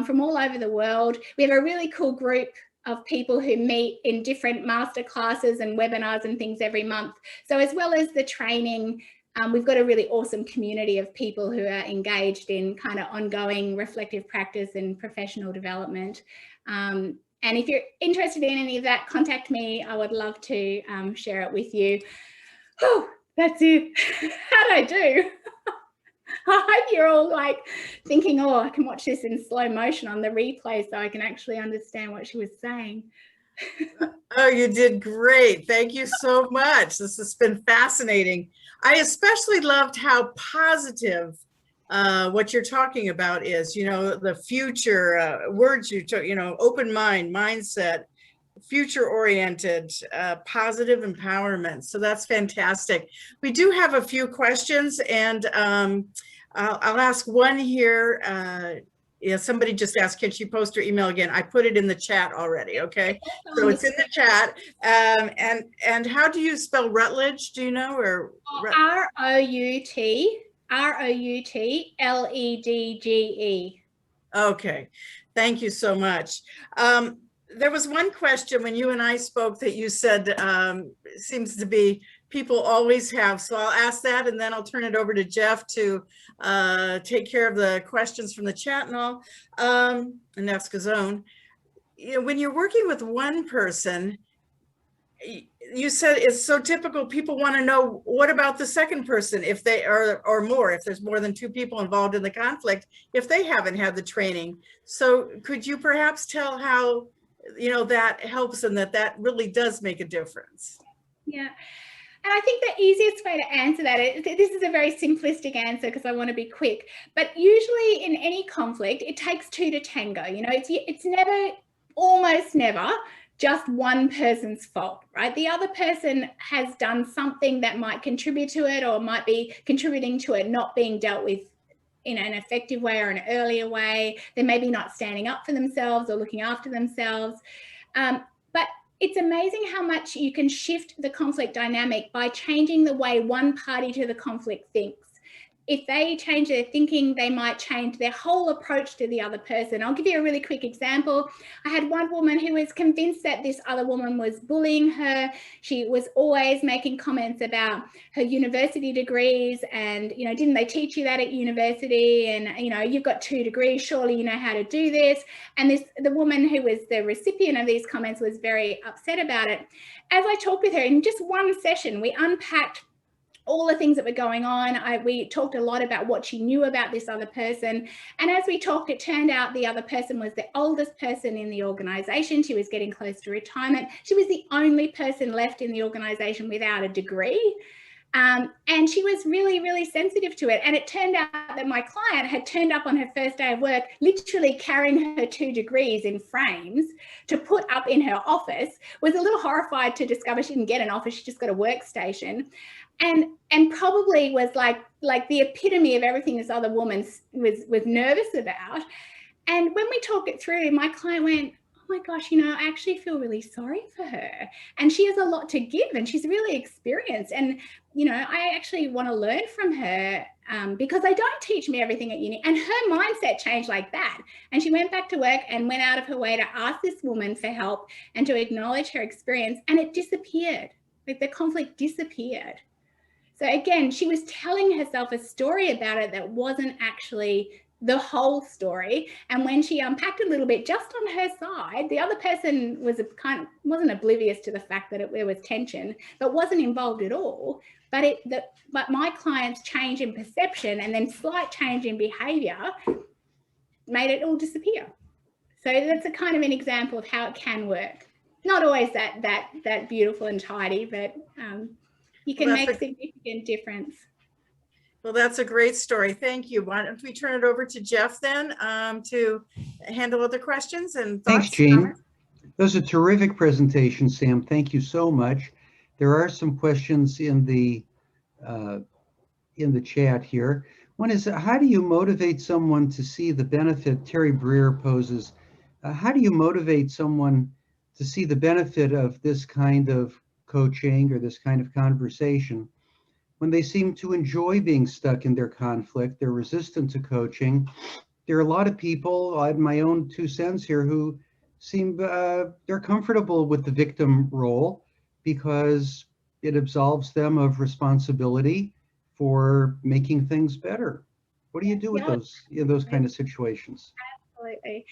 from all over the world. We have a really cool group of people who meet in different master classes and webinars and things every month. So as well as the training, we've got a really awesome community of people who are engaged in kind of ongoing reflective practice and professional development. And if you're interested in any of that, contact me. I would love to share it with you. Oh, that's it. How'd I do? I hope you're all like thinking, oh, I can watch this in slow motion on the replay so I can actually understand what she was saying. Oh, you did great. Thank you so much. This has been fascinating. I especially loved how positive what you're talking about is, the future words you took, open mind, mindset, future oriented, positive empowerment. So that's fantastic. We do have a few questions, and I'll ask one here. Yeah, somebody just asked, can she post her email again? I put it in the chat already. Okay, so it's in the chat. And how do you spell Rutledge? Do you know? Or ROUTLEDGE. Okay, thank you so much. There was one question when you and I spoke that you said seems to be people always have. So I'll ask that, and then I'll turn it over to Jeff to take care of the questions from the chat and all. And that's Gazone. When you're working with one person, you said it's so typical. People want to know, what about the second person, if they are, or more, if there's more than two people involved in the conflict, if they haven't had the training. So could you perhaps tell how, that helps, and that really does make a difference? Yeah. And I think the easiest way to answer that is, this is a very simplistic answer because I want to be quick, but usually in any conflict, it takes two to tango. It's never, almost never, just one person's fault, right? The other person has done something that might contribute to it, or might be contributing to it not being dealt with in an effective way or an earlier way. They're maybe not standing up for themselves or looking after themselves. But it's amazing how much you can shift the conflict dynamic by changing the way one party to the conflict thinks. If they change their thinking, they might change their whole approach to the other person. I'll give you a really quick example. I had one woman who was convinced that this other woman was bullying her. She was always making comments about her university degrees and, didn't they teach you that at university? And, you've got 2 degrees, surely you know how to do this. And the woman who was the recipient of these comments was very upset about it. As I talked with her in just one session, we unpacked all the things that were going on. We talked a lot about what she knew about this other person. And as we talked, it turned out the other person was the oldest person in the organization. She was getting close to retirement. She was the only person left in the organization without a degree. And she was really, really sensitive to it. And it turned out that my client had turned up on her first day of work, literally carrying her 2 degrees in frames to put up in her office, was a little horrified to discover she didn't get an office, she just got a workstation. And probably was like the epitome of everything this other woman was nervous about. And when we talked it through, my client went, oh my gosh, I actually feel really sorry for her. And she has a lot to give, and she's really experienced. And, I actually want to learn from her because they don't teach me everything at uni. And her mindset changed like that. And she went back to work and went out of her way to ask this woman for help and to acknowledge her experience. And it disappeared. Like, the conflict disappeared. So again, she was telling herself a story about it that wasn't actually the whole story. And when she unpacked a little bit just on her side, the other person wasn't oblivious to the fact that there was tension, but wasn't involved at all. But my client's change in perception and then slight change in behavior made it all disappear. So that's a kind of an example of how it can work. Not always that beautiful and tidy, but you can make a significant difference. Well, that's a great story. Thank you. Why don't we turn it over to Jeff then to handle other questions and thoughts? Thanks, Jean. That was a terrific presentation, Sam. Thank you so much. There are some questions in the chat here. One is, how do you motivate someone to see the benefit? Terry Breer poses, how do you motivate someone to see the benefit of this kind of coaching or this kind of conversation when they seem to enjoy being stuck in their conflict? They're resistant to coaching. There are a lot of people, I have my own 2 cents here, who seem they're comfortable with the victim role because it absolves them of responsibility for making things better. What do you do with those in those kind of situations? Absolutely.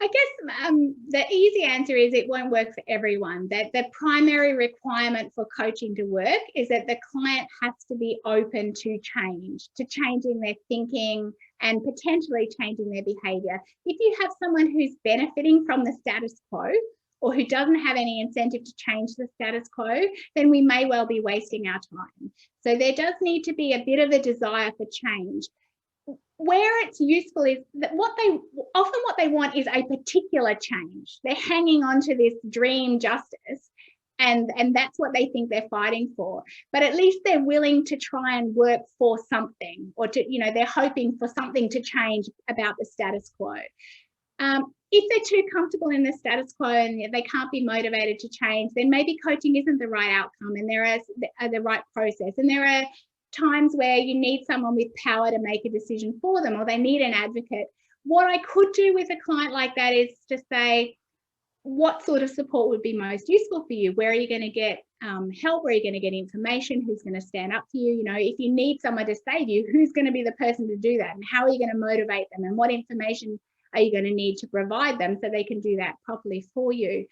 I guess the easy answer is it won't work for everyone. That the primary requirement for coaching to work is that the client has to be open to change, to changing their thinking and potentially changing their behavior. If you have someone who's benefiting from the status quo or who doesn't have any incentive to change the status quo, then we may well be wasting our time. So there does need to be a bit of a desire for change. Where it's useful is that what they want is a particular change. They're hanging on to this dream justice, and that's what they think they're fighting for. But at least they're willing to try and work for something, or to, they're hoping for something to change about the status quo. If they're too comfortable in the status quo and they can't be motivated to change, then maybe coaching isn't the right outcome, and there are the right process, and there are times where you need someone with power to make a decision for them, or they need an advocate. What I could do with a client like that is to say, what sort of support would be most useful for you? Where are you going to get help? Where are you going to get information? Who's going to stand up for you? If you need someone to save you, who's going to be the person to do that? And how are you going to motivate them? And what information are you going to need to provide them so they can do that properly for you?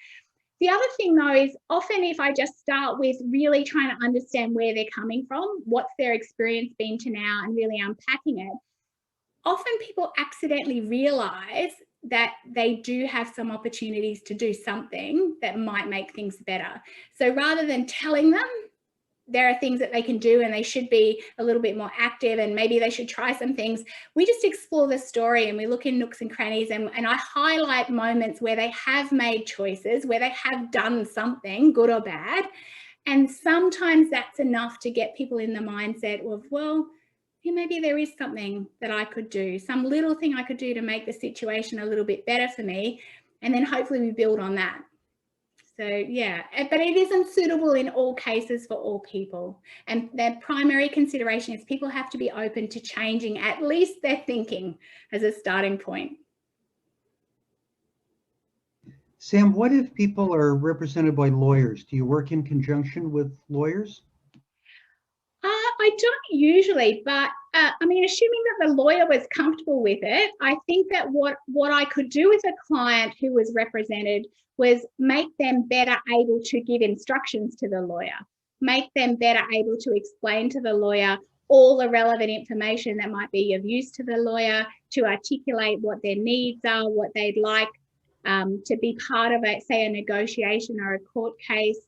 The other thing though is often if I just start with really trying to understand where they're coming from, what's their experience been to now, and really unpacking it, often people accidentally realize that they do have some opportunities to do something that might make things better. So rather than telling them there are things that they can do and they should be a little bit more active and maybe they should try some things, we just explore the story and we look in nooks and crannies, and I highlight moments where they have made choices, where they have done something, good or bad. And sometimes that's enough to get people in the mindset of, well, yeah, maybe there is something that I could do, some little thing I could do to make the situation a little bit better for me. And then hopefully we build on that. So yeah, but it isn't suitable in all cases for all people. And their primary consideration is people have to be open to changing at least their thinking as a starting point. Sam, what if people are represented by lawyers? Do you work in conjunction with lawyers? I don't usually, but I mean, assuming that the lawyer was comfortable with it, I think that what I could do with a client who was represented was make them better able to give instructions to the lawyer, make them better able to explain to the lawyer all the relevant information that might be of use to the lawyer, to articulate what their needs are, what they'd like to be part of, say, a negotiation or a court case.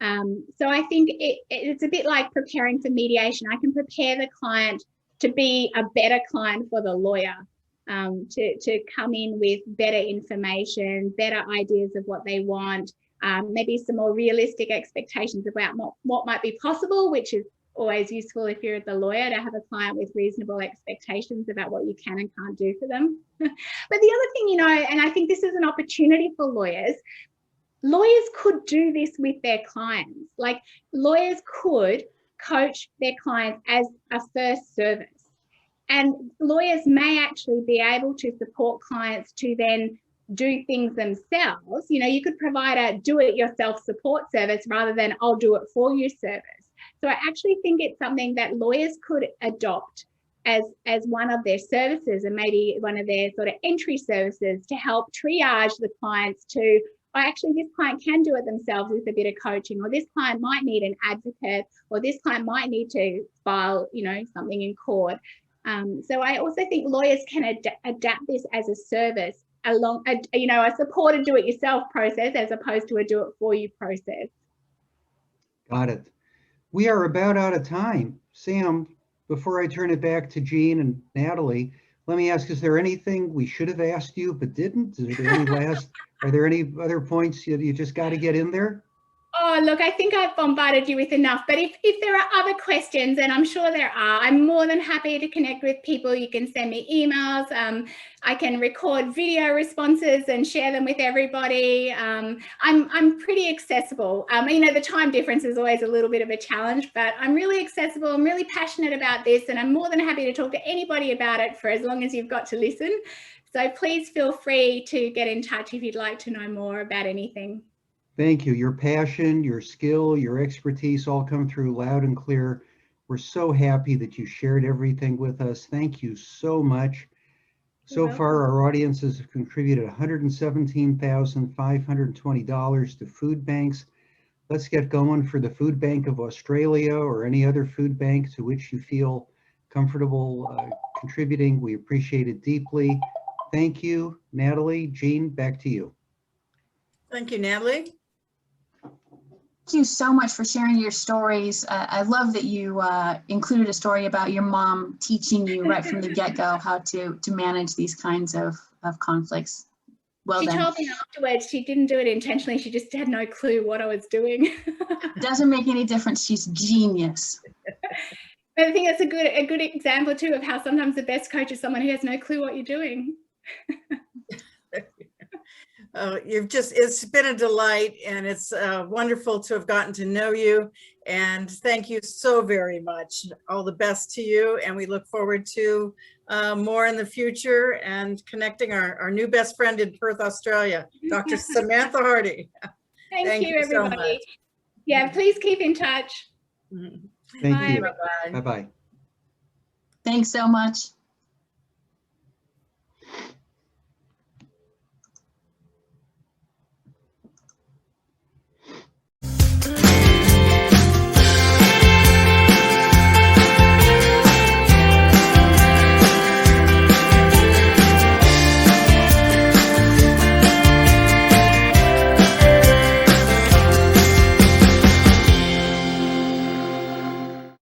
So I think it's a bit like preparing for mediation. I can prepare the client to be a better client for the lawyer, to come in with better information, better ideas of what they want, maybe some more realistic expectations about what might be possible, which is always useful if you're the lawyer, to have a client with reasonable expectations about what you can and can't do for them. But the other thing, and I think this is an opportunity for lawyers could do this with their clients. Like, lawyers could coach their clients as a first service. And lawyers may actually be able to support clients to then do things themselves. You could provide a do-it-yourself support service rather than I'll do it for you service. So I actually think it's something that lawyers could adopt as one of their services, and maybe one of their sort of entry services to help triage the clients to, actually, this client can do it themselves with a bit of coaching, or this client might need an advocate, or this client might need to file, something in court. So I also think lawyers can adapt this as a service along, a supported do-it-yourself process as opposed to a do-it-for-you process. Got it. We are about out of time. Sam, before I turn it back to Jean and Natalie, let me ask, is there anything we should have asked you but didn't? Are there any other points you just got to get in there? Oh, look, I think I've bombarded you with enough, but if there are other questions, and I'm sure there are, I'm more than happy to connect with people. You can send me emails. I can record video responses and share them with everybody. I'm pretty accessible. The time difference is always a little bit of a challenge, but I'm really accessible. I'm really passionate about this, and I'm more than happy to talk to anybody about it for as long as you've got to listen. So please feel free to get in touch if you'd like to know more about anything. Thank you. Your passion, your skill, your expertise all come through loud and clear. We're so happy that you shared everything with us. Thank you so much. So far, our audiences have contributed $117,520 to food banks. Let's get going for the Food Bank of Australia or any other food bank to which you feel comfortable contributing. We appreciate it deeply. Thank you, Natalie. Jean, back to you. Thank you, Natalie. Thank you so much for sharing your stories. I love that you included a story about your mom teaching you right from the get-go how to manage these kinds of conflicts. Well She done. told me afterwards she didn't do it intentionally. She just had no clue what I was doing. Doesn't make any difference. She's genius. But I think that's a good example too of how sometimes the best coach is someone who has no clue what you're doing. It's been a delight, and it's wonderful to have gotten to know you. And thank you so very much. All the best to you. And we look forward to more in the future and connecting our new best friend in Perth, Australia, Dr. Samantha Hardy. Thank you, so everybody. much. Yeah, please keep in touch. Thank Bye, you. everybody. Bye-bye. Thanks so much.